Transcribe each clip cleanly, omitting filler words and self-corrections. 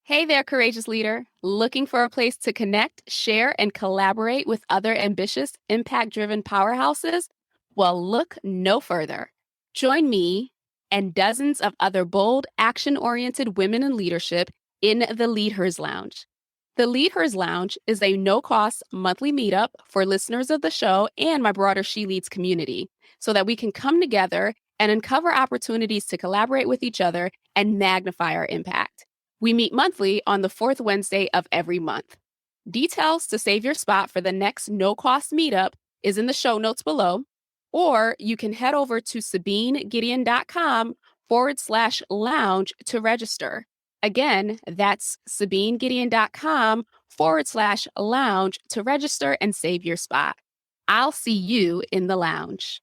Hey there, courageous leader. Looking for a place to connect, share, and collaborate with other ambitious, impact driven powerhouses? Well, look no further. Join me and dozens of other bold, action oriented women in leadership in the Lead Hers Lounge. The Lead Hers Lounge is a no cost monthly meetup for listeners of the show and my broader She Leads community so that we can come together and uncover opportunities to collaborate with each other and magnify our impact. We meet monthly on the fourth Wednesday of every month. Details to save your spot for the next no-cost meetup is in the show notes below, or you can head over to SabineGideon.com/lounge to register. Again, that's SabineGideon.com/lounge to register and save your spot. I'll see you in the lounge.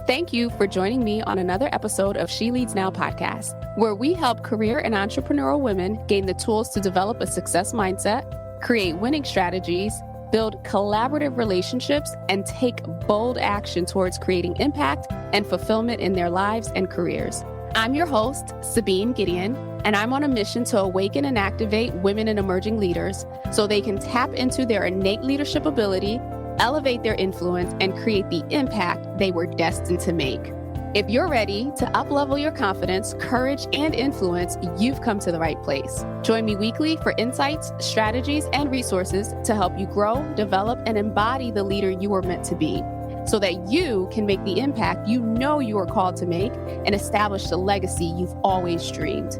Thank you for joining me on another episode of She Leads Now podcast, where we help career and entrepreneurial women gain the tools to develop a success mindset, create winning strategies, build collaborative relationships, and take bold action towards creating impact and fulfillment in their lives and careers. I'm your host, Sabine Gideon, and I'm on a mission to awaken and activate women and emerging leaders so they can tap into their innate leadership ability, elevate their influence, and create the impact they were destined to make. If you're ready to uplevel your confidence, courage, and influence, you've come to the right place. Join me weekly for insights, strategies, and resources to help you grow, develop, and embody the leader you were meant to be, so that you can make the impact you know you are called to make and establish the legacy you've always dreamed.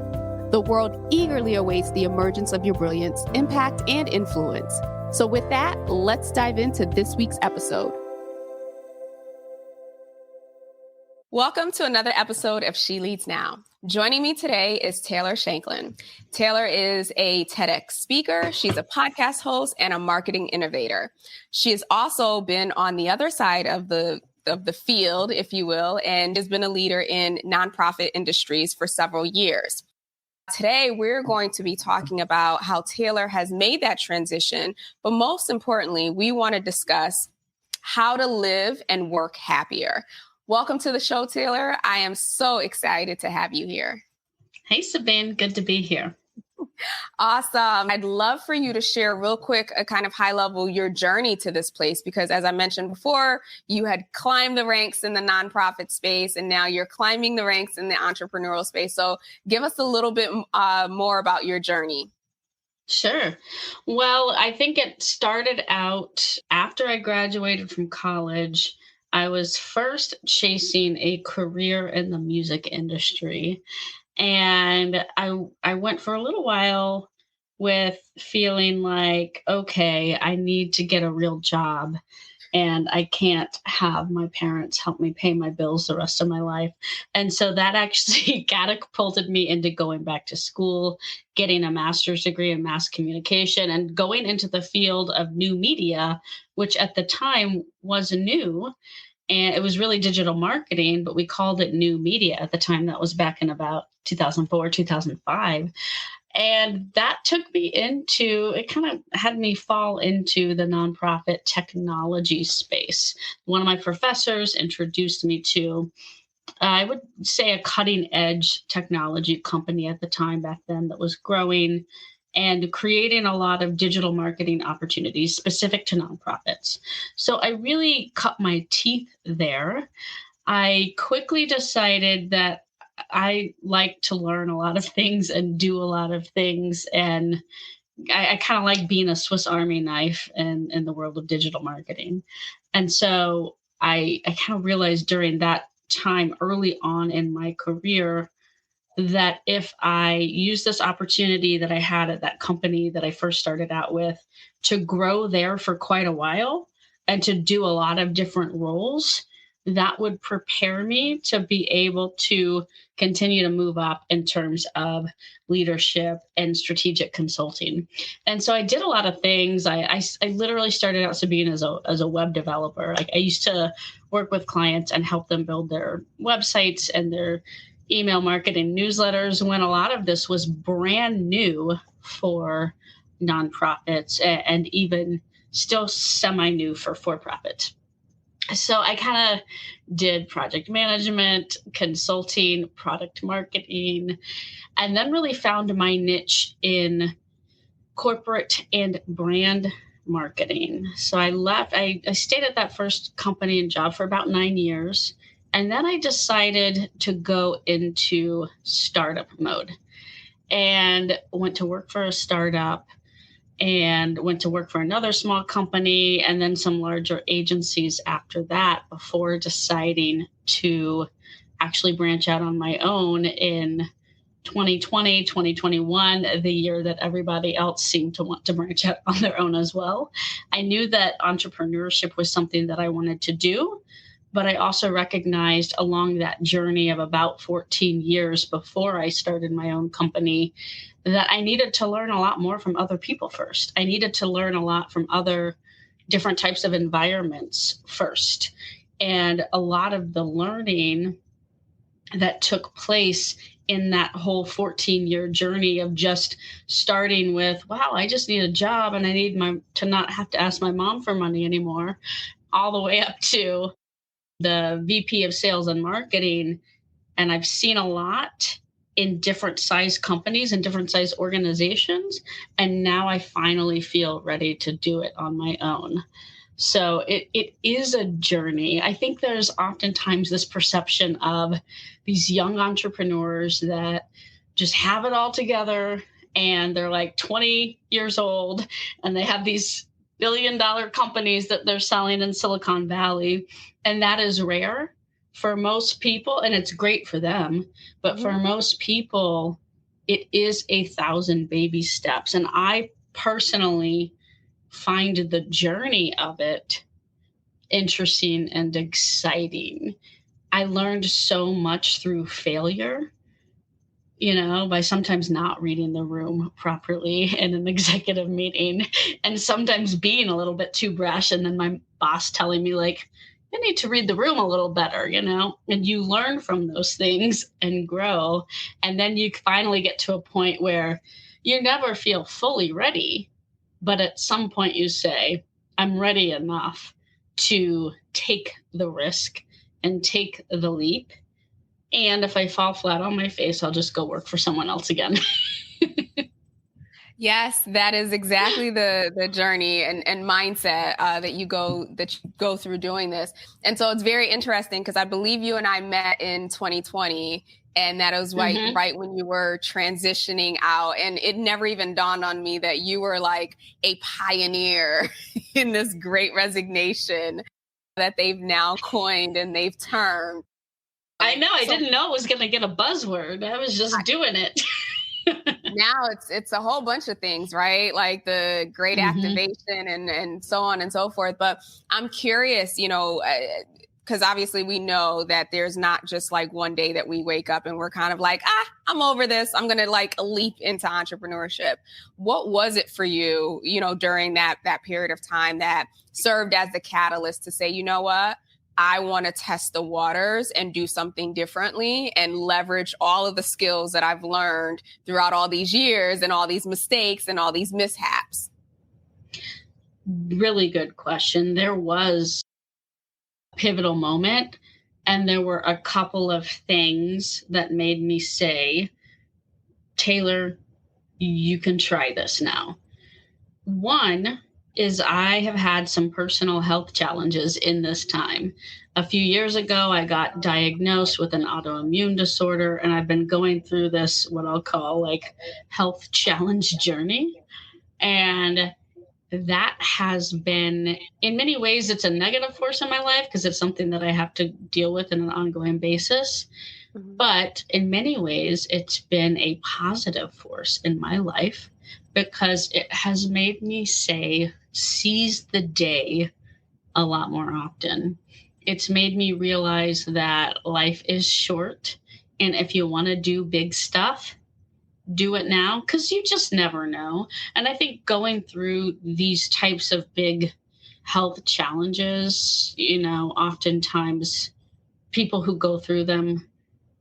The world eagerly awaits the emergence of your brilliance, impact, and influence. So with that, let's dive into this week's episode. Welcome to another episode of She Leads Now. Joining me today is Taylor Shanklin. Taylor is a TEDx speaker. She's a podcast host and a marketing innovator. She has also been on the other side of the field, if you will, and has been a leader in nonprofit industries for several years. Today, we're going to be talking about how Taylor has made that transition, but most importantly, we want to discuss how to live and work happier. Welcome to the show, Taylor. I am so excited to have you here. Hey, Sabine. Good to be here. Awesome. I'd love for you to share real quick, a kind of high level, your journey to this place, because as I mentioned before, you had climbed the ranks in the nonprofit space and now you're climbing the ranks in the entrepreneurial space. So give us a little bit more about your journey. Sure. Well, I think it started out after I graduated from college. I was first chasing a career in the music industry. And I went for a little while with feeling like, okay, I need to get a real job and I can't have my parents help me pay my bills the rest of my life. And so that actually catapulted me into going back to school, getting a master's degree in mass communication and going into the field of new media, which at the time was new. And it was really digital marketing, but we called it new media at the time. That was back in about 2004, 2005. And that took me it kind of had me fall into the nonprofit technology space. One of my professors introduced me to, I would say, a cutting edge technology company at the time back then that was growing and creating a lot of digital marketing opportunities specific to nonprofits. So I really cut my teeth there. I quickly decided that I like to learn a lot of things and do a lot of things. And I kind of like being a Swiss Army knife in the world of digital marketing. And so I kind of realized during that time early on in my career that if I use this opportunity that I had at that company that I first started out with to grow there for quite a while and to do a lot of different roles, that would prepare me to be able to continue to move up in terms of leadership and strategic consulting. And so I did a lot of things. I literally started out Sabine as a web developer. Like I used to work with clients and help them build their websites and their email marketing newsletters when a lot of this was brand new for nonprofits and even still semi-new for-profit. So I kind of did project management, consulting, product marketing, and then really found my niche in corporate and brand marketing. So I left, I stayed at that first company and job for about 9 years. And then I decided to go into startup mode and went to work for a startup and went to work for another small company and then some larger agencies after that before deciding to actually branch out on my own in 2020, 2021, the year that everybody else seemed to want to branch out on their own as well. I knew that entrepreneurship was something that I wanted to do, but I also recognized along that journey of about 14 years before I started my own company that I needed to learn a lot more from other people first. I needed to learn a lot from other different types of environments first. And a lot of the learning that took place in that whole 14-year journey of just starting with, wow, I just need a job and I need to not have to ask my mom for money anymore, all the way up to the VP of sales and marketing. And I've seen a lot in different size companies and different size organizations. And now I finally feel ready to do it on my own. So it is a journey. I think there's oftentimes this perception of these young entrepreneurs that just have it all together and they're like 20 years old and they have these billion-dollar companies that they're selling in Silicon Valley. And that is rare for most people, and it's great for them. But for most people, it is 1,000 baby steps. And I personally find the journey of it interesting and exciting. I learned so much through failure, by sometimes not reading the room properly in an executive meeting and sometimes being a little bit too brash. And then my boss telling me like, you need to read the room a little better, and you learn from those things and grow. And then you finally get to a point where you never feel fully ready. But at some point you say, I'm ready enough to take the risk and take the leap. And if I fall flat on my face, I'll just go work for someone else again. Yes, that is exactly the journey and mindset that you go through doing this. And so it's very interesting because I believe you and I met in 2020. And that was right when you were transitioning out. And it never even dawned on me that you were like a pioneer in this great resignation that they've now coined and they've termed. I know. I didn't know it was going to get a buzzword. I was just doing it. Now it's a whole bunch of things, right? Like the great activation and so on and so forth. But I'm curious, because obviously we know that there's not just like one day that we wake up and we're kind of like, I'm over this. I'm going to like leap into entrepreneurship. What was it for you, during that period of time that served as the catalyst to say, you know what? I want to test the waters and do something differently and leverage all of the skills that I've learned throughout all these years and all these mistakes and all these mishaps? Really good question. There was a pivotal moment, and there were a couple of things that made me say, Taylor, you can try this now. One is I have had some personal health challenges in this time. A few years ago, I got diagnosed with an autoimmune disorder, and I've been going through this, what I'll call like health challenge journey. And that has been, in many ways, it's a negative force in my life because it's something that I have to deal with on an ongoing basis. But in many ways, it's been a positive force in my life because it has made me seize the day a lot more often. It's made me realize that life is short. And if you want to do big stuff, do it now because you just never know. And I think going through these types of big health challenges, oftentimes people who go through them,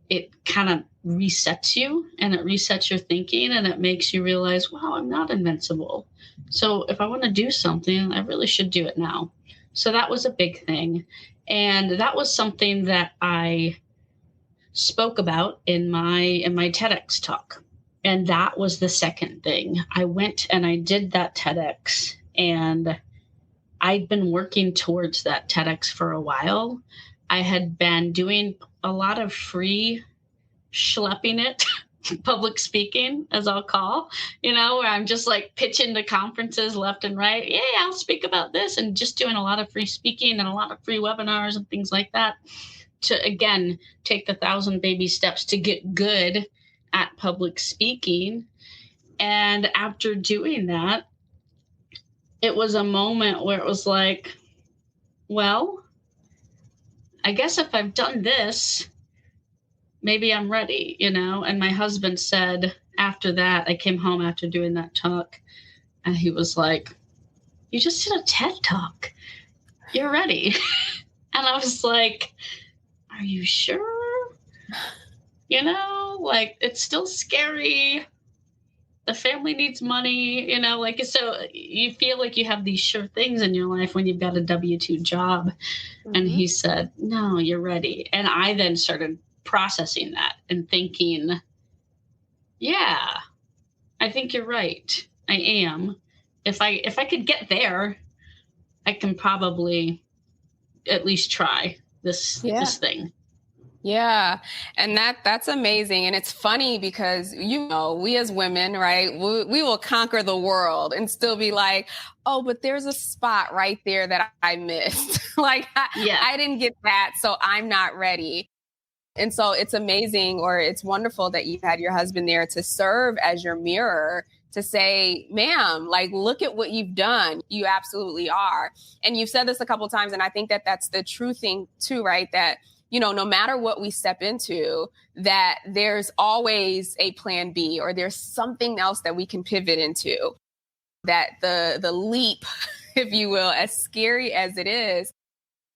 it kind of resets you and it resets your thinking and it makes you realize, wow, I'm not invincible. So if I want to do something, I really should do it now. So that was a big thing. And that was something that I spoke about in my TEDx talk. And that was the second thing. I went and I did that TEDx, and I'd been working towards that TEDx for a while. I had been doing a lot of free schlepping it, public speaking, as I'll call, where I'm just like pitching to conferences left and right. Yeah, I'll speak about this, and just doing a lot of free speaking and a lot of free webinars and things like that to, again, take the 1,000 baby steps to get good at public speaking. And after doing that, it was a moment where it was like, well, I guess if I've done this, maybe I'm ready, And my husband said after that, I came home after doing that talk, and he was like, you just did a TED talk. You're ready. And I was like, are you sure? Like, it's still scary. The family needs money, so you feel like you have these sure things in your life when you've got a W-2 job. Mm-hmm. And he said, no, you're ready. And I then started processing that and thinking, yeah, I think you're right. I am. If I could get there, I can probably at least try this thing. Yeah. And that's amazing. And it's funny because, we as women, right, we will conquer the world and still be like, oh, but there's a spot right there that I missed. I didn't get that, so I'm not ready. And so it's amazing, or it's wonderful that you had your husband there to serve as your mirror, to say, ma'am, look at what you've done. You absolutely are. And you've said this a couple of times, and I think that that's the true thing too, right? That, no matter what we step into, that there's always a plan B, or there's something else that we can pivot into. That the leap, if you will, as scary as it is,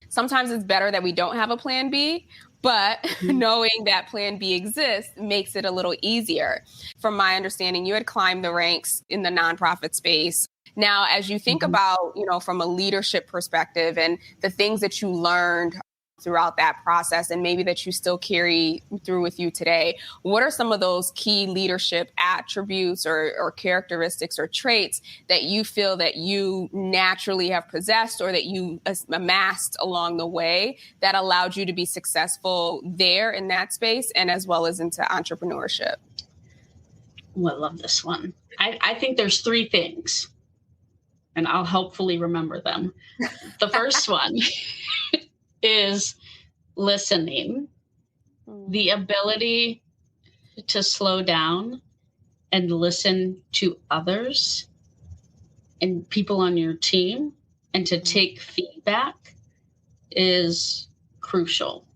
sometimes it's better that we don't have a plan B. But knowing that plan B exists makes it a little easier. From my understanding, you had climbed the ranks in the nonprofit space. Now, as you think about, from a leadership perspective and the things that you learned throughout that process, and maybe that you still carry through with you today, what are some of those key leadership attributes or characteristics or traits that you feel that you naturally have possessed, or that you amassed along the way, that allowed you to be successful there in that space, and as well as into entrepreneurship? Oh, I love this one. I think there's 3 things, and I'll hopefully remember them. The first one is listening, the ability to slow down and listen to others and people on your team, and to take feedback is crucial.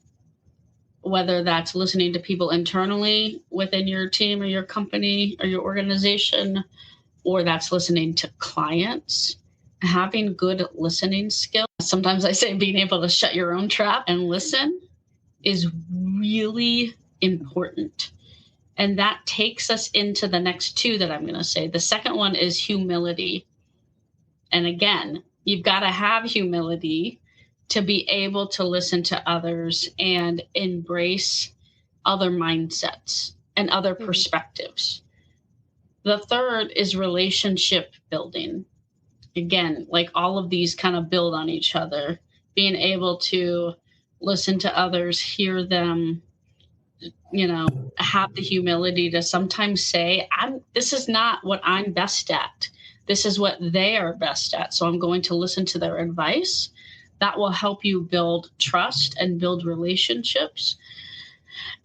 Whether that's listening to people internally within your team or your company or your organization, or that's listening to clients. Having good listening skills. Sometimes I say being able to shut your own trap and listen is really important. And that takes us into the next 2 that I'm going to say. The second one is humility. And again, you've got to have humility to be able to listen to others and embrace other mindsets and other perspectives. The third is relationship building. Again, all of these kind of build on each other, being able to listen to others, hear them, have the humility to sometimes say, this is not what I'm best at. This is what they are best at. So I'm going to listen to their advice. That will help you build trust and build relationships.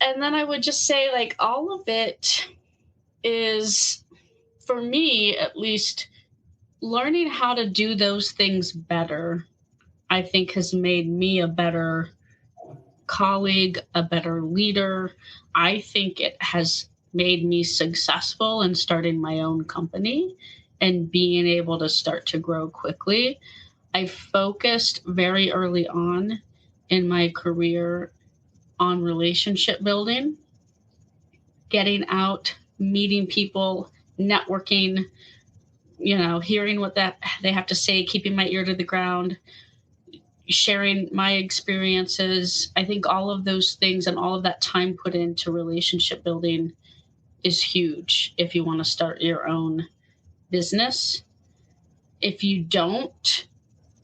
And then I would just say, all of it is, for me at least, learning how to do those things better, I think, has made me a better colleague, a better leader. I think it has made me successful in starting my own company and being able to start to grow quickly. I focused very early on in my career on relationship building, getting out, meeting people, networking, hearing what that they have to say, keeping my ear to the ground, sharing my experiences. I think all of those things and all of that time put into relationship building is huge if you want to start your own business. If you don't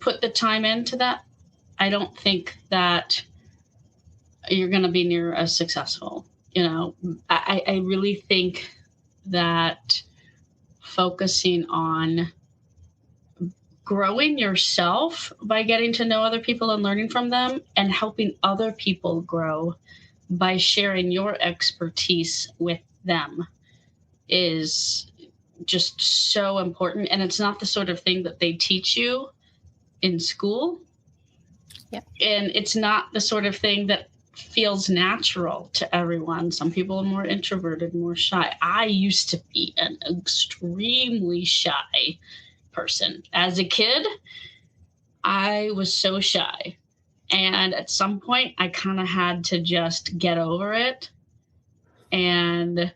put the time into that, I don't think that you're going to be near as successful. I really think that focusing on growing yourself by getting to know other people and learning from them, and helping other people grow by sharing your expertise with them is just so important. And it's not the sort of thing that they teach you in school. Yep. And it's not the sort of thing that feels natural to everyone. Some people are more introverted, more shy. I used to be an extremely shy person. As a kid, I was so shy. And at some point, I kind of had to just get over it. And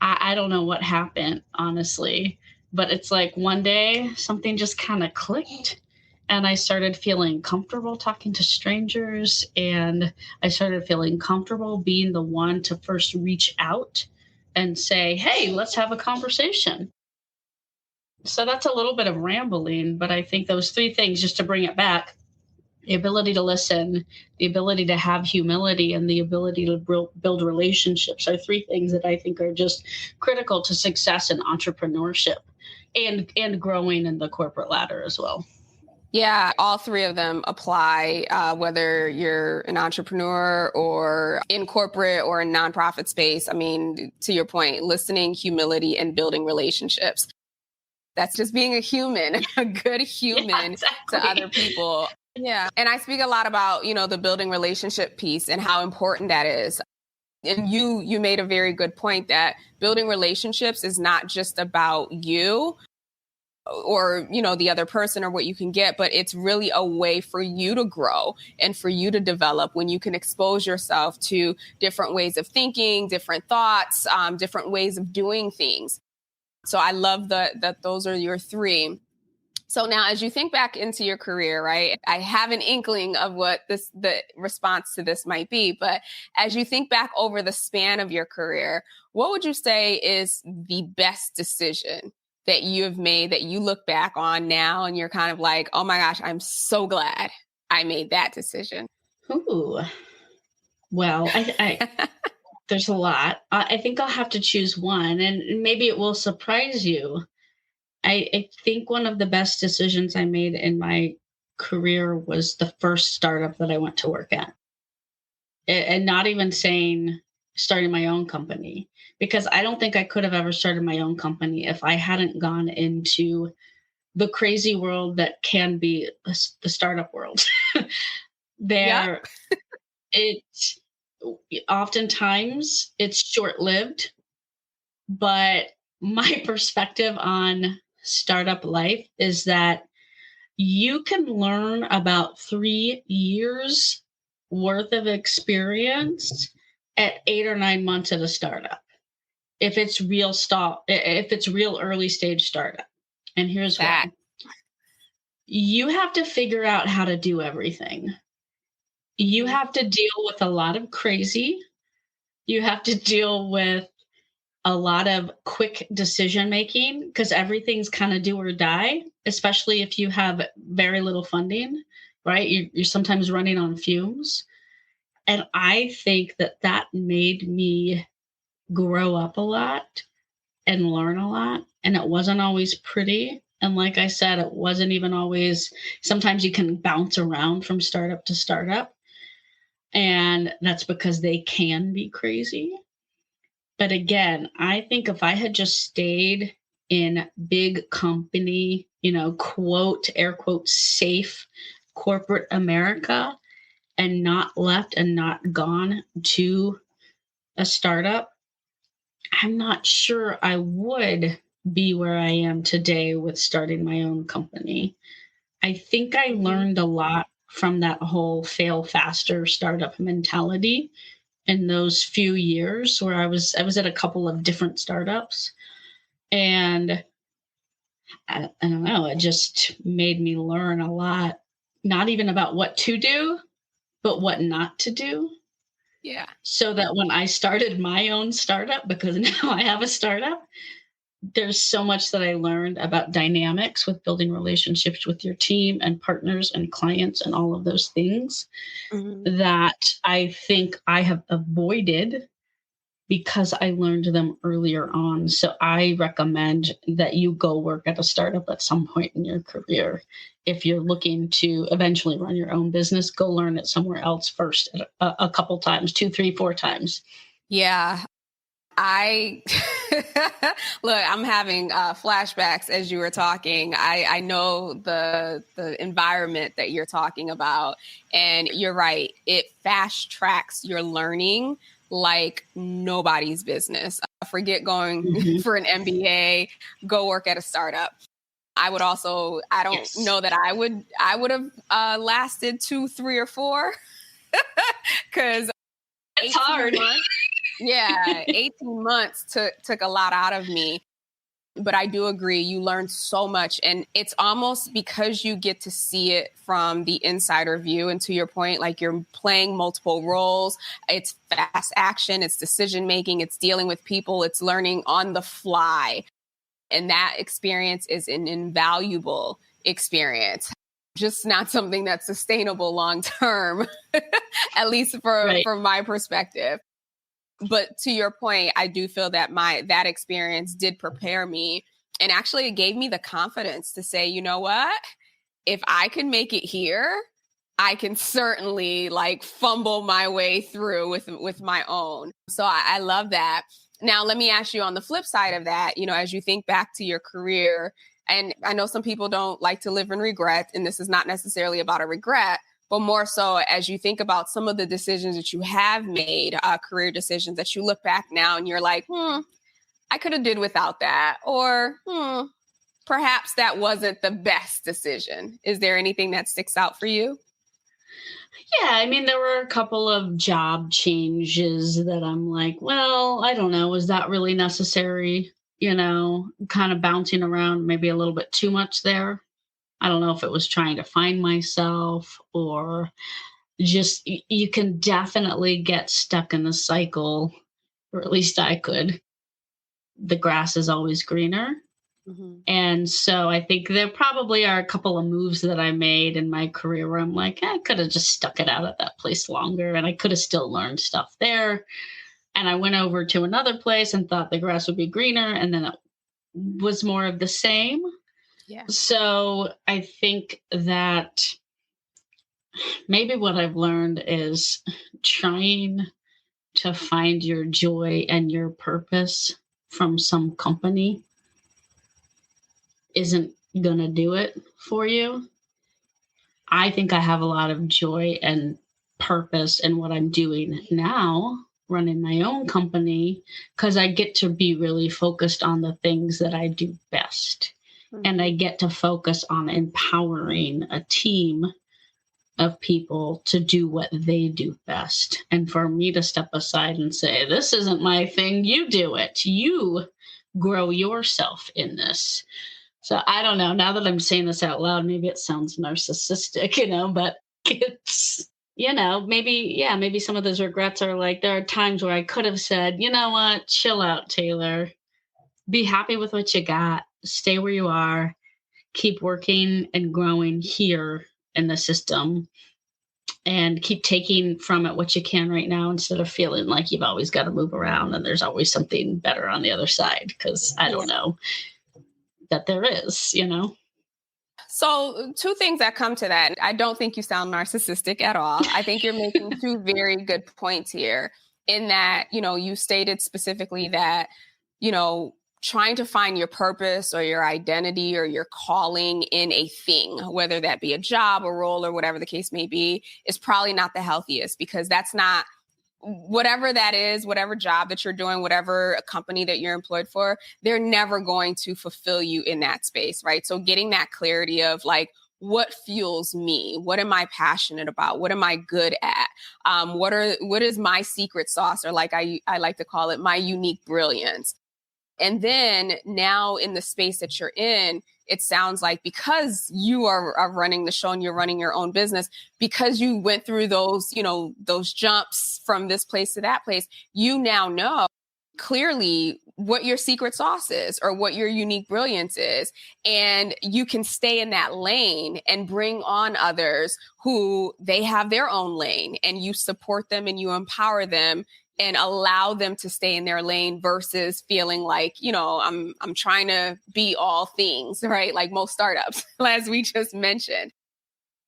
I don't know what happened, honestly. But it's like one day, something just kind of clicked. And I started feeling comfortable talking to strangers. And I started feeling comfortable being the one to first reach out and say, hey, let's have a conversation. So that's a little bit of rambling, but I think those three things, just to bring it back, the ability to listen, the ability to have humility, and the ability to build relationships are three things that I think are just critical to success in entrepreneurship and growing in the corporate ladder as well. Yeah, all three of them apply, whether you're an entrepreneur or in corporate or in nonprofit space. I mean, to your point, listening, humility, and building relationships. That's just being a human, a good human to other people. Yeah. And I speak a lot about, the building relationship piece and how important that is. And you made a very good point that building relationships is not just about you or, the other person or what you can get, but it's really a way for you to grow and for you to develop when you can expose yourself to different ways of thinking, different thoughts, different ways of doing things. So I love that those are your three. So now as you think back into your career, right, I have an inkling of what the response to this might be, but as you think back over the span of your career, what would you say is the best decision that you have made that you look back on now and you're kind of like, oh my gosh, I'm so glad I made that decision? Ooh, well, I there's a lot. I think I'll have to choose one, and maybe it will surprise you. I think one of the best decisions I made in my career was the first startup that I went to work at. And not even saying starting my own company, because I don't think I could have ever started my own company if I hadn't gone into the crazy world that can be the startup world. There, it's oftentimes it's short-lived, but my perspective on startup life is that you can learn about 3 years worth of experience at 8 or 9 months at a startup. If it's real early stage startup. And here's why. You have to figure out how to do everything. You have to deal with a lot of crazy. You have to deal with a lot of quick decision making, because everything's kind of do or die, especially if you have very little funding, right? You're sometimes running on fumes. And I think that made me grow up a lot and learn a lot. And it wasn't always pretty. And like I said, it wasn't even always, sometimes you can bounce around from startup to startup. And that's because they can be crazy. But again, I think if I had just stayed in big company, quote, air quote, safe corporate America and not left and not gone to a startup, I'm not sure I would be where I am today with starting my own company. I think I learned a lot from that whole fail faster startup mentality in those few years where I was at a couple of different startups. And I don't know, it just made me learn a lot not even about what to do, but what not to do. Yeah. So that when I started my own startup, because now I have a startup, there's so much that I learned about dynamics with building relationships with your team and partners and clients and all of those things Mhm. that I think I have avoided because I learned them earlier on. So I recommend that you go work at a startup at some point in your career. If you're looking to eventually run your own business, go learn it somewhere else first a couple times, 2, 3, 4 times. Yeah. I look, I'm having flashbacks as you were talking. I know the environment that you're talking about, and you're right. It fast tracks your learning like nobody's business. Forget going Mhm. for an MBA, go work at a startup. I would also, I don't Yes. know that I would have lasted 2, 3, or 4 because It's 18 hard. months. Yeah, 18 months took a lot out of me. But I do agree, you learn so much. And it's almost because you get to see it from the insider view. And to your point, like you're playing multiple roles. It's fast action, it's decision making, it's dealing with people, it's learning on the fly. And that experience is an invaluable experience. Just not something that's sustainable long term, at least Right. from my perspective. But to your point, I do feel that that experience did prepare me. And actually it gave me the confidence to say, you know what? If I can make it here, I can certainly like fumble my way through with my own. So I love that. Now, let me ask you on the flip side of that, as you think back to your career, and I know some people don't like to live in regret, and this is not necessarily about a regret, but more so as you think about some of the decisions that you have made, career decisions that you look back now and you're like, I could have did without that, or perhaps that wasn't the best decision. Is there anything that sticks out for you? Yeah, I mean, there were a couple of job changes that I'm like, well, I don't know, was that really necessary? Kind of bouncing around maybe a little bit too much there. I don't know if it was trying to find myself or just you can definitely get stuck in the cycle, or at least I could. The grass is always greener. Mm-hmm. And so I think there probably are a couple of moves that I made in my career where I'm like, I could have just stuck it out at that place longer and I could have still learned stuff there. And I went over to another place and thought the grass would be greener. And then it was more of the same. Yeah. So I think that maybe what I've learned is trying to find your joy and your purpose from some company isn't going to do it for you. I think I have a lot of joy and purpose in what I'm doing now, running my own company, because I get to be really focused on the things that I do best. And I Mm-hmm. get to focus on empowering a team of people to do what they do best. And for me to step aside and say, this isn't my thing, you do it. You grow yourself in this. So I don't know. Now that I'm saying this out loud, maybe it sounds narcissistic, but it's, maybe some of those regrets are like, there are times where I could have said, you know what, chill out, Taylor. Be happy with what you got. Stay where you are. Keep working and growing here in the system and keep taking from it what you can right now instead of feeling like you've always got to move around and there's always something better on the other side. Because I Yeah. don't know that there is. So, two things that come to that. I don't think you sound narcissistic at all. I think you're making two very good points here in that, you stated specifically that, trying to find your purpose or your identity or your calling in a thing, whether that be a job, a role, or whatever the case may be, is probably not the healthiest because that's not whatever that is, whatever job that you're doing, whatever company that you're employed for, they're never going to fulfill you in that space, right? So getting that clarity of like, what fuels me? What am I passionate about? What am I good at? What is my secret sauce, or like I like to call it, my unique brilliance? And then now in the space that you're in, it sounds like because you are running the show and you're running your own business, because you went through those, those jumps from this place to that place, you now know clearly what your secret sauce is or what your unique brilliance is. And you can stay in that lane and bring on others who they have their own lane, and you support them and you empower them and allow them to stay in their lane versus feeling like, I'm trying to be all things, right? Like most startups, as we just mentioned.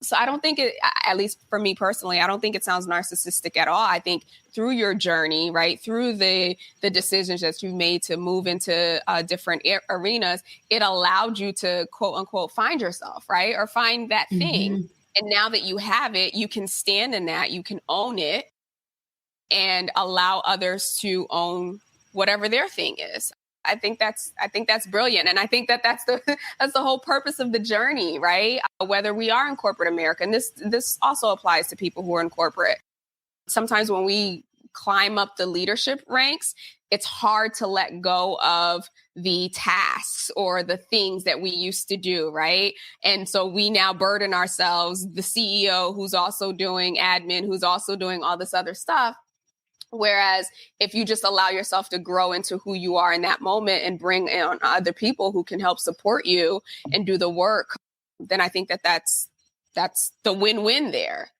So I don't think at least for me personally, I don't think it sounds narcissistic at all. I think through your journey, right, through the decisions that you've made to move into different arenas, it allowed you to quote unquote find yourself, right, or find that thing. And now that you have it, you can stand in that, you can own it, and allow others to own whatever their thing is. I think that's brilliant. And I think that's the whole purpose of the journey, right? Whether we are in corporate America, and this also applies to people who are in corporate. Sometimes when we climb up the leadership ranks, it's hard to let go of the tasks or the things that we used to do, right? And so we now burden ourselves, the CEO who's also doing admin, who's also doing all this other stuff. Whereas if you just allow yourself to grow into who you are in that moment and bring in other people who can help support you and do the work, then I think that's the win-win there.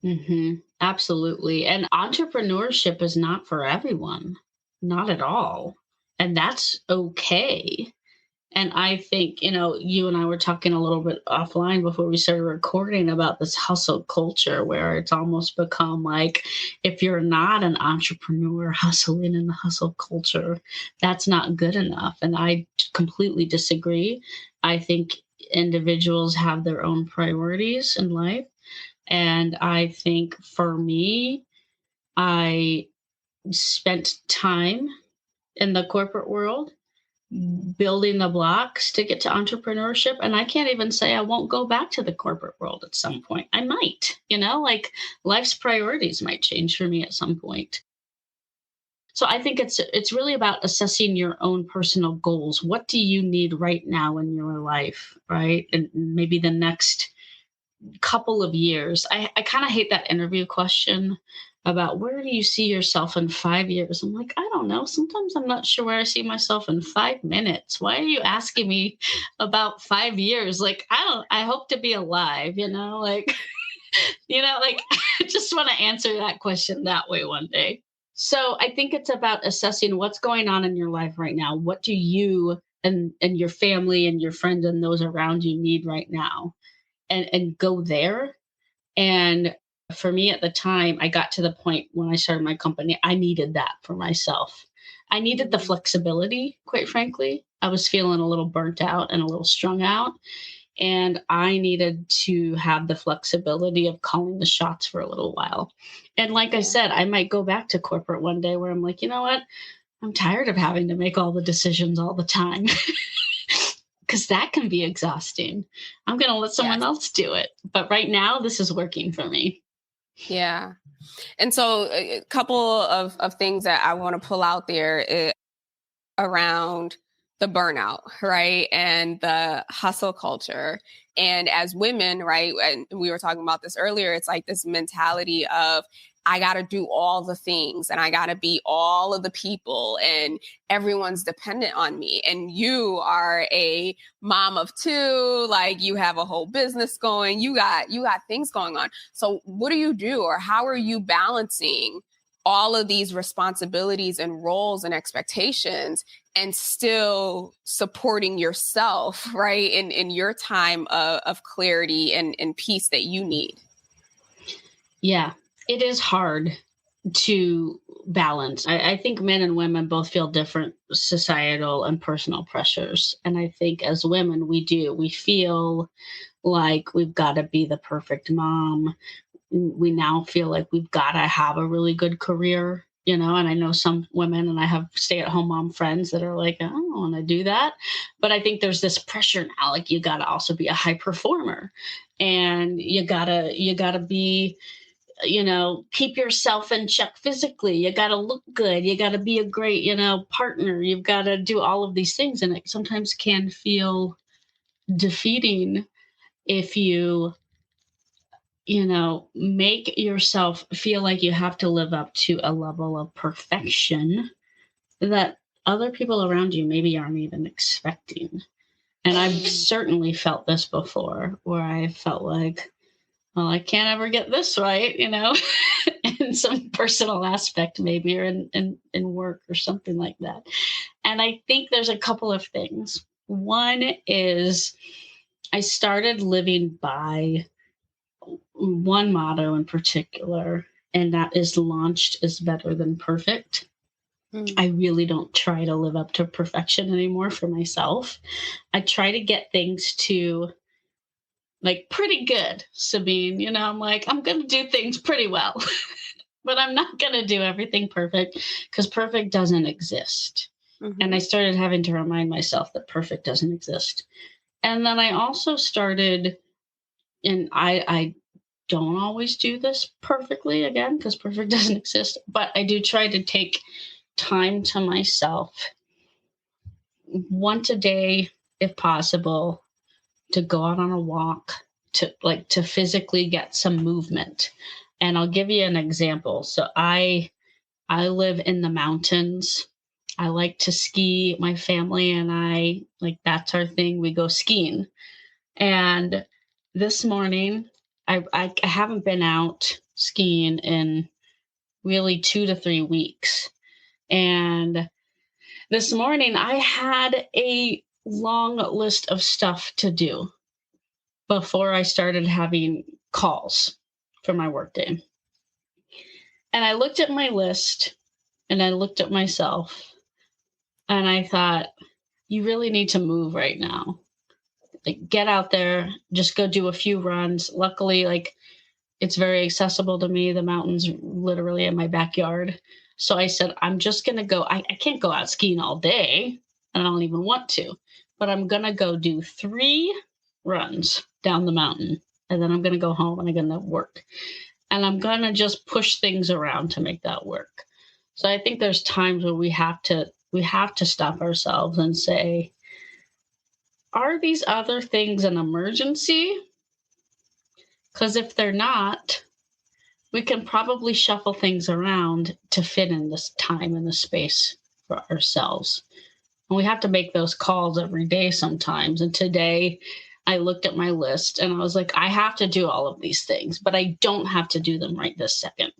Absolutely. And entrepreneurship is not for everyone, not at all. And that's okay. And I think, you and I were talking a little bit offline before we started recording about this hustle culture where it's almost become like, if you're not an entrepreneur hustling in the hustle culture, that's not good enough. And I completely disagree. I think individuals have their own priorities in life. And I think for me, I spent time in the corporate world building the blocks to get to entrepreneurship. And I can't even say I won't go back to the corporate world at some point. I might, like life's priorities might change for me at some point. So I think it's really about assessing your own personal goals. What do you need right now in your life, right? And maybe the next couple of years. I kind of hate that interview question about where do you see yourself in 5 years? I'm like, I don't know. Sometimes I'm not sure where I see myself in 5 minutes. Why are you asking me about 5 years? Like, I hope to be alive, like, like I just want to answer that question that way one day. So I think it's about assessing what's going on in your life right now. What do you and your family and your friends and those around you need right now? And go there. And for me at the time, I got to the point when I started my company, I needed that for myself. I needed the flexibility, quite frankly. I was feeling a little burnt out and a little strung out. And I needed to have the flexibility of calling the shots for a little while. And like I said, I might go back to corporate one day where I'm like, you know what? I'm tired of having to make all the decisions all the time. Because that can be exhausting. I'm going to let someone else do it. But right now, this is working for me. Yeah. And so a couple of things that I want to pull out there around the burnout, right? And the hustle culture. And as women, right, and we were talking about this earlier, it's like this mentality of, I got to do all the things and I got to be all of the people and everyone's dependent on me. And you are a mom of two, like you have a whole business going, you got things going on. So what do you do, or how are you balancing all of these responsibilities and roles and expectations and still supporting yourself, right, in your time of clarity and peace that you need? Yeah. It is hard to balance. I think men and women both feel different societal and personal pressures. And I think as women, we feel like we've got to be the perfect mom. We now feel like we've got to have a really good career, and I know some women, and I have stay-at-home mom friends that are like, I don't want to do that. But I think there's this pressure now, like you got to also be a high performer, and you gotta be keep yourself in check physically. You got to look good. You got to be a great, partner. You've got to do all of these things. And it sometimes can feel defeating if make yourself feel like you have to live up to a level of perfection that other people around you maybe aren't even expecting. And I've certainly felt this before, where I felt like, well, I can't ever get this right, in some personal aspect, maybe, or in work or something like that. And I think there's a couple of things. One is I started living by one motto in particular, and that is launched is better than perfect. I really don't try to live up to perfection anymore for myself. I try to get things to pretty good, Sabine. I'm like, I'm going to do things pretty well, but I'm not going to do everything perfect because perfect doesn't exist. Mm-hmm. And I started having to remind myself that perfect doesn't exist. And then I also started, and I don't always do this perfectly again, because perfect doesn't exist, but I do try to take time to myself once a day, if possible, to go out on a walk, to physically get some movement. And I'll give you an example. So I live in the mountains. I like to ski. My family and I, that's our thing. We go skiing. And this morning, I haven't been out skiing in really 2 to 3 weeks. And this morning I had a long list of stuff to do before I started having calls for my workday. And I looked at my list and I looked at myself and I thought, you really need to move right now. Get out there, just go do a few runs. Luckily, it's very accessible to me. The mountain's literally in my backyard. So I said, I'm just going to go. I can't go out skiing all day, and I don't even want to, but I'm going to go do 3 runs down the mountain, and then I'm going to go home and I'm going to work. And I'm going to just push things around to make that work. So I think there's times where we have to stop ourselves and say, are these other things an emergency? Because if they're not, we can probably shuffle things around to fit in this time and the space for ourselves. And we have to make those calls every day sometimes. And today I looked at my list and I was like, I have to do all of these things, but I don't have to do them right this second.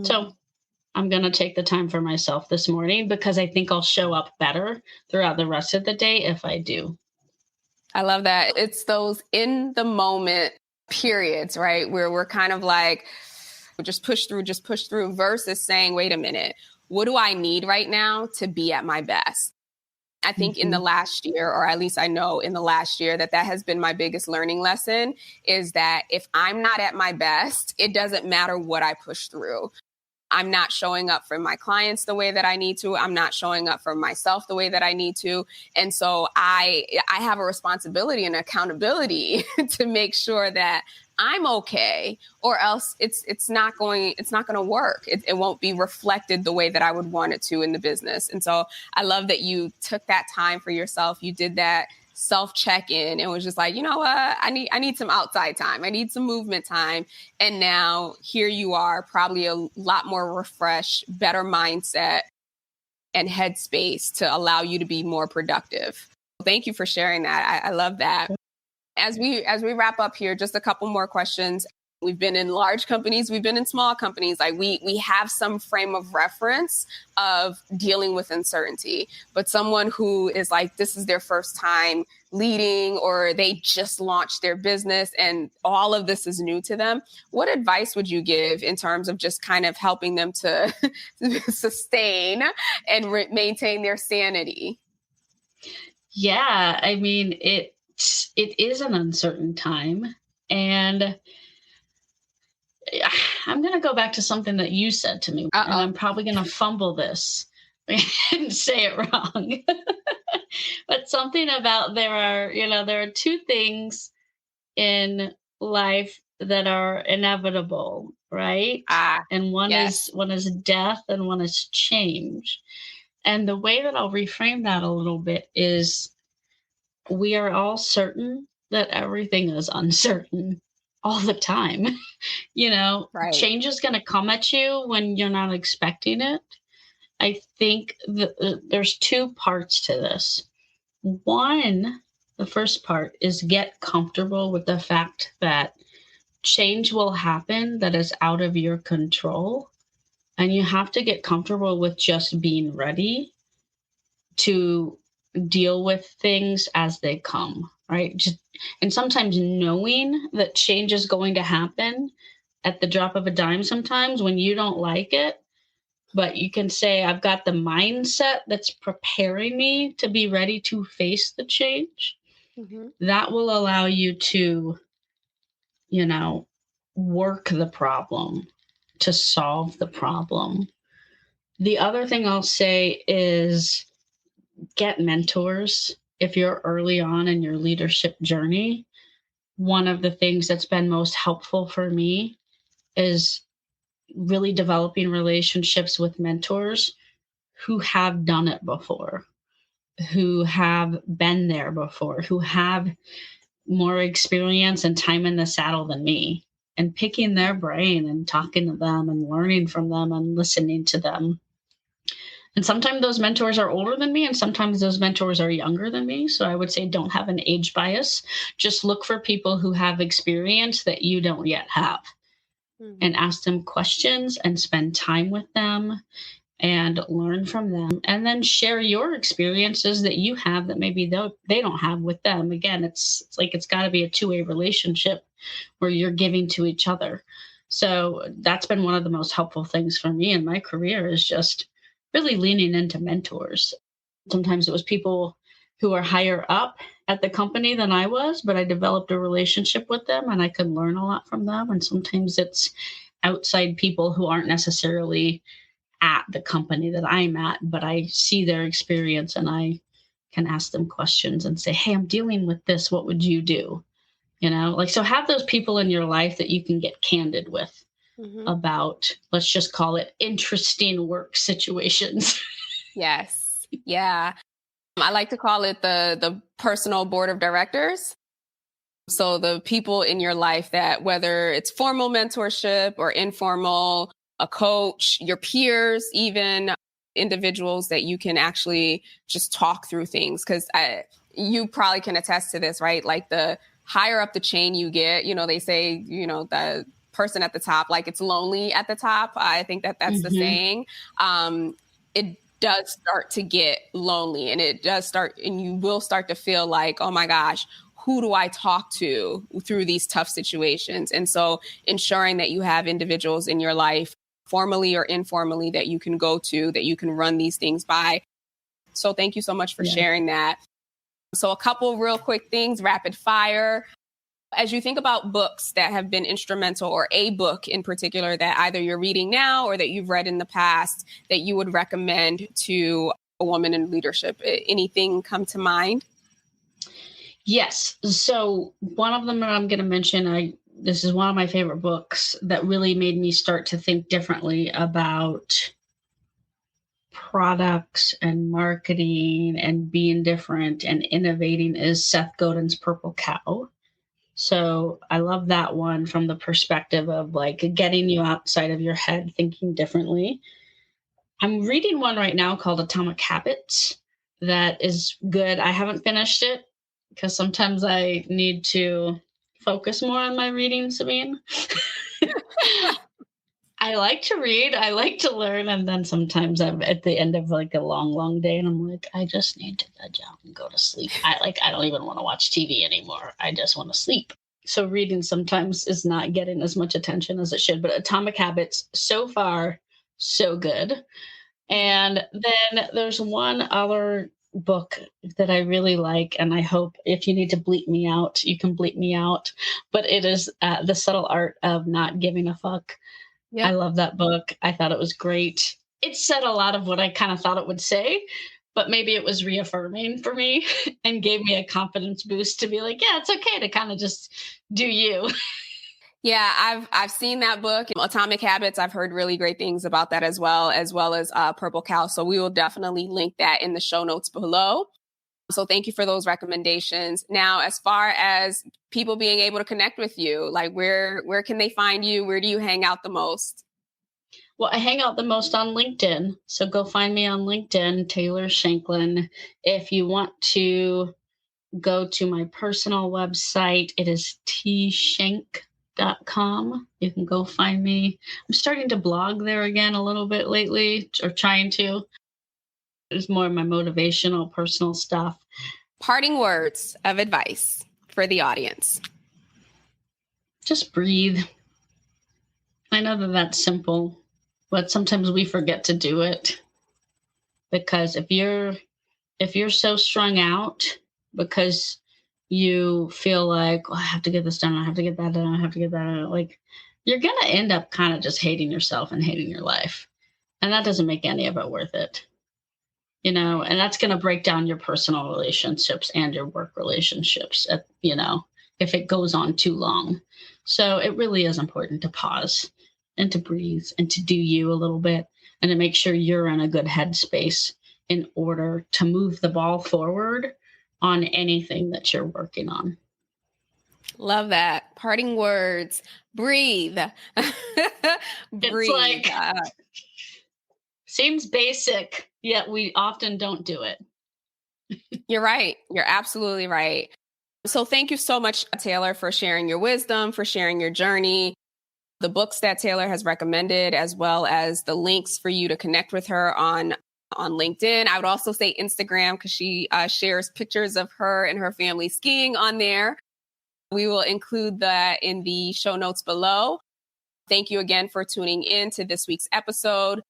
So I'm going to take the time for myself this morning because I think I'll show up better throughout the rest of the day if I do. I love that. It's those in the moment periods, right? Where we're kind of like, just push through versus saying, wait a minute, what do I need right now to be at my best? I think in the last year, or at least I know in the last year, that has been my biggest learning lesson, is that if I'm not at my best, it doesn't matter what I push through. I'm not showing up for my clients the way that I need to. I'm not showing up for myself the way that I need to. And so I have a responsibility and accountability to make sure that I'm okay, or else it's not going to work. It won't be reflected the way that I would want it to in the business. And so I love that you took that time for yourself. You did that self check-in and was just like, you know what, I need some outside time. I need some movement time. And now here you are, probably a lot more refreshed, better mindset and headspace to allow you to be more productive. Thank you for sharing that. I love that. As we wrap up here, just a couple more questions. We've been in large companies, we've been in small companies. Like we have some frame of reference of dealing with uncertainty. But someone who is like, this is their first time leading, or they just launched their business and all of this is new to them, what advice would you give in terms of just kind of helping them to sustain and maintain their sanity? Yeah, I mean, it is an uncertain time. And I'm going to go back to something that you said to me, and I'm probably going to fumble this and say it wrong. But something about there are 2 things in life that are inevitable. right? Ah, And yes. one is death and one is change. And the way that I'll reframe that a little bit is we are all certain that everything is uncertain all the time. Right. Change is going to come at you when you're not expecting it. I think there's two parts to this. One, the first part is get comfortable with the fact that change will happen that is out of your control. And you have to get comfortable with just being ready to deal with things as they come, right? And sometimes knowing that change is going to happen at the drop of a dime sometimes when you don't like it, but you can say, I've got the mindset that's preparing me to be ready to face the change. Hmm. That will allow you to, you know, work the problem, to solve the problem. The other thing I'll say is get mentors if you're early on in your leadership journey. One of the things that's been most helpful for me is really developing relationships with mentors who have done it before, who have been there before, who have more experience and time in the saddle than me, and picking their brain and talking to them and learning from them and listening to them. And sometimes those mentors are older than me, and sometimes those mentors are younger than me. So I would say don't have an age bias. Just look for people who have experience that you don't yet have and Hmm. ask them questions and spend time with them and learn from them. And then share your experiences that you have that maybe they don't have with them. Again, it's like it's got to be a two-way relationship where you're giving to each other. So that's been one of the most helpful things for me in my career is just really leaning into mentors. Sometimes it was people who are higher up at the company than I was, but I developed a relationship with them and I could learn a lot from them. And sometimes it's outside people who aren't necessarily at the company that I'm at, but I see their experience and I can ask them questions and say, hey, I'm dealing with this. What would you do? So have those people in your life that you can get candid with Hmm. about, let's just call it interesting work situations. Yes. Yeah. I like to call it the personal board of directors. So the people in your life that whether it's formal mentorship or informal, a coach, your peers, even individuals that you can actually just talk through things. Cause you probably can attest to this, right? Like the higher up the chain you get, they say, the person at the top, like it's lonely at the top. I think that that's the Hmm. saying. It does start to get lonely and you will start to feel like, oh my gosh, who do I talk to through these tough situations? And so ensuring that you have individuals in your life, formally or informally, that you can go to, that you can run these things by. So thank you so much for Yeah. sharing that. So a couple real quick things, rapid fire. As you think about books that have been instrumental or a book in particular that either you're reading now or that you've read in the past that you would recommend to a woman in leadership, anything come to mind? Yes. So one of them that I'm going to mention, this is one of my favorite books that really made me start to think differently about products and marketing and being different and innovating is Seth Godin's Purple Cow. So I love that one from the perspective of like getting you outside of your head, thinking differently. I'm reading one right now called Atomic Habits that is good. I haven't finished it because sometimes I need to focus more on my reading, Sabine. I like to read, I like to learn, and then sometimes I'm at the end of like a long, long day and I'm like, I just need to veg out and go to sleep. I don't even want to watch TV anymore. I just want to sleep. So reading sometimes is not getting as much attention as it should. But Atomic Habits, so far, so good. And then there's one other book that I really like, and I hope if you need to bleep me out, you can bleep me out. But it is The Subtle Art of Not Giving a Fuck. I Yep. love that book. I thought it was great. It said a lot of what I kind of thought it would say, but maybe it was reaffirming for me and gave me a confidence boost to be like, yeah, it's okay to kind of just do you. Yeah, I've seen that book, Atomic Habits. I've heard really great things about that as well as Purple Cow. So we will definitely link that in the show notes below. So thank you for those recommendations. Now, as far as people being able to connect with you, like where can they find you? Where do you hang out the most? Well, I hang out the most on LinkedIn. So go find me on LinkedIn, Taylor Shanklin. If you want to go to my personal website, it is tshank.com. You can go find me. I'm starting to blog there again a little bit lately, or trying to. It's more of my motivational, personal stuff. Parting words of advice for the audience. Just breathe. I know that that's simple, but sometimes we forget to do it. Because if you're so strung out because you feel like, oh, I have to get this done, I have to get that done, I have to get that done, like you're gonna end up kind of just hating yourself and hating your life. And that doesn't make any of it worth it. And that's going to break down your personal relationships and your work relationships, if it goes on too long. So it really is important to pause and to breathe and to do you a little bit and to make sure you're in a good headspace in order to move the ball forward on anything that you're working on. Love that. Parting words. Breathe. Breathe. Seems basic, yet we often don't do it. You're right. You're absolutely right. So thank you so much, Taylor, for sharing your wisdom, for sharing your journey, the books that Taylor has recommended, as well as the links for you to connect with her on LinkedIn. I would also say Instagram because she shares pictures of her and her family skiing on there. We will include that in the show notes below. Thank you again for tuning in to this week's episode.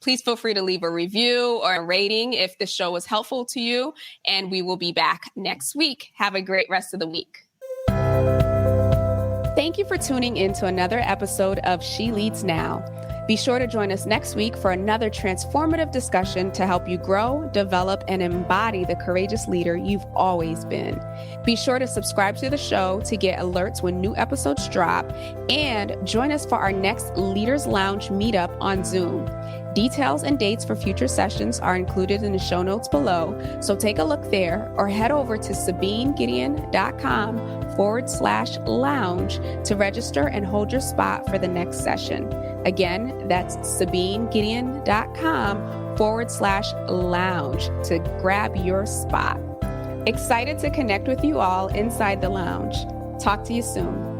Please feel free to leave a review or a rating if the show was helpful to you, and we will be back next week. Have a great rest of the week. Thank you for tuning in to another episode of She Leads Now. Be sure to join us next week for another transformative discussion to help you grow, develop, and embody the courageous leader you've always been. Be sure to subscribe to the show to get alerts when new episodes drop, and join us for our next Leaders Lounge meetup on Zoom. Details and dates for future sessions are included in the show notes below, so take a look there or head over to SabineGideon.com/lounge to register and hold your spot for the next session. Again, that's SabineGideon.com/lounge to grab your spot. Excited to connect with you all inside the lounge. Talk to you soon.